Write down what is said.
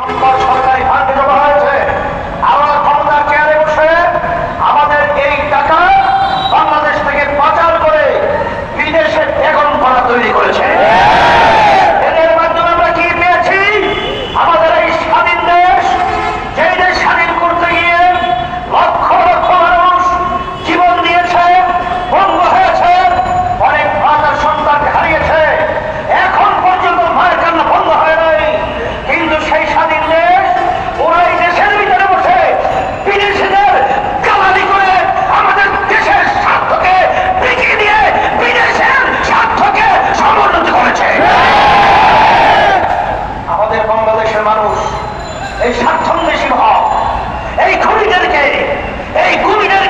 সরকারি ফান্ডে জমা হয়েছে। আমরা ক্ষমতার চেয়ারে বসে আমাদের এই টাকা বাংলাদেশ থেকে পাচার করে বিদেশে বেগম পাড়া তৈরি করেছে। এদের মাধ্যমে আমরা কি পেয়েছি? আমাদের এই স্বাধীন দেশ, যেই দেশ স্বাধীন করতে গিয়ে লক্ষ লক্ষ মানুষ জীবন দিয়েছে, বঙ্গ হয়েছে, অনেক মাতার সন্তানকে হারিয়েছে, এখন পর্যন্ত মায়ের কান্না বন্ধ হয় নাই। কিন্তু সেই স্বাধীন দেশ ওরা এই দেশের ভিতরে বসে বিদেশিদের গালালি করে আমাদের দেশের স্বার্থকে বিকিয়ে দিয়ে বিদেশের স্বার্থকে সমুন্নত করেছে। আমাদের বাংলাদেশের মানুষ এই স্বার্থন্বেষী ভাব, এই খুনিদেরকে, এই গুণীদের